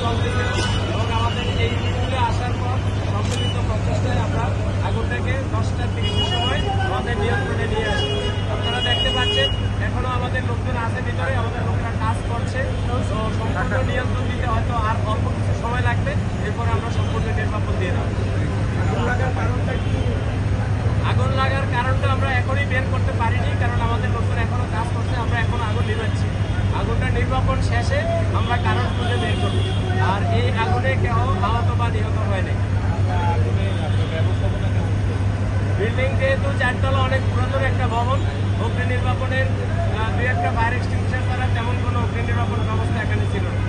চলতেছিল এবং আমাদের এই স্কুলে আসার পর সম্মিলিত প্রচেষ্টায় আমরা আগুনটাকে 10:30 সময় আমাদের নিয়ন্ত্রণে নিয়ে আসি। আপনারা দেখতে পাচ্ছেন এখনো আমাদের লোকজন আছে ভিতরে, আমাদের লোকরা কাজ করছে। তো সম্পূর্ণ নিয়ন্ত্রণ দিতে হয়তো আর অল্প কিছু সময় লাগবে, এরপর আমরা সম্পূর্ণ নির্বাপন দিয়ে দেবো। আগুন লাগার কারণটা আমরা এখনই বের করতে পারিনি, কারণ আমাদের লোকজন এখনো কাজ করছে। আমরা এখন আগুন নিভাচ্ছি, আগুনটা নির্বাপন শেষে আমরা কারণ খুঁজে বের করব। আর এই আগুনে কেউ আহত বা নিহত হয়নি। বিল্ডিং যেহেতু 4 তলা অনেক পুরাতন একটা ভবন, অগ্নি নির্বাপনের 2-1টা ফায়ার এক্সটিংগুইশার ছাড়া তেমন কোনো অগ্নি নির্বাপন ব্যবস্থা এখানে ছিল না।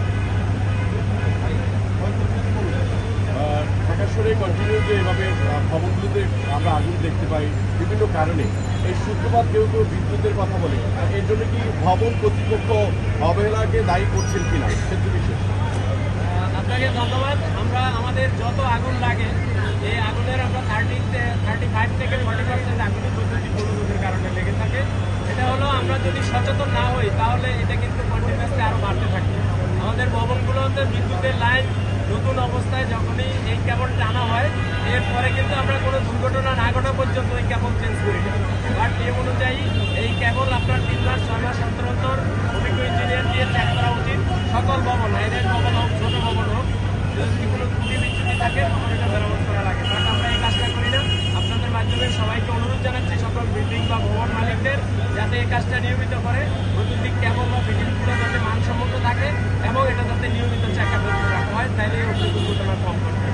ঢাকা শহরে কন্টিনিউ যে এভাবে ভবনগুলোতে আমরা আগুন দেখতে পাই বিভিন্ন কারণে, এই সূত্রপাত কেউ কেউ বিদ্যুতের কথা বলে, এর জন্য কি ভবন কর্তৃপক্ষ অবহেলাকে দায়ী করছেন কিনা ক্ষেত্র বিশেষ? আপনাকে ধন্যবাদ। আমরা আমাদের যত আগুন লাগে এই আগুনের আমরা 35 থেকে 40% আগুনের বৈদ্যুতিক গোলযোগের কারণে লেগে থাকে। এটা হলো আমরা যদি সচেতন না হই তাহলে এটা কিন্তু কন্টিনিউয়াসলি আরও বাড়তে থাকে। আমাদের ভবনগুলোতে বিদ্যুতের লাইন নতুন অবস্থায় যখনই এই কেবল টানা হয়, এরপরে কিন্তু আমরা কোনো দুর্ঘটনা না ঘটা পর্যন্ত ওই কেবল চেঞ্জ করি না। বাট নিয়ম অনুযায়ী এই কেবল আপনার 3 মাস 6 মাস অন্তর অন্তর অভিজ্ঞ ইঞ্জিনিয়ার দিয়ে চেক করা উচিত। সকল ভবন, হাইরাইজ ভবন হোক ছোট ভবন হোক, যদি কোনো ত্রুটি বিচ্যুতি থাকে তখন এটা মেরামত করা লাগে। বাট আমরা এই কাজটা করি না। আপনাদের মাধ্যমে সবাইকে অনুরোধ জানাচ্ছি সকল বিল্ডিং বা ভবন মালিকদের যাতে এই কাজটা নিয়মিত করে, বৈদ্যুতিক কেবল বা ফিটিংসগুলো যাতে মানসম্মত থাকে এবং এটা যাতে নিয়মিত চেক আপ রাখা হয়, তাইলে এই দুর্ঘটনা কম করবে।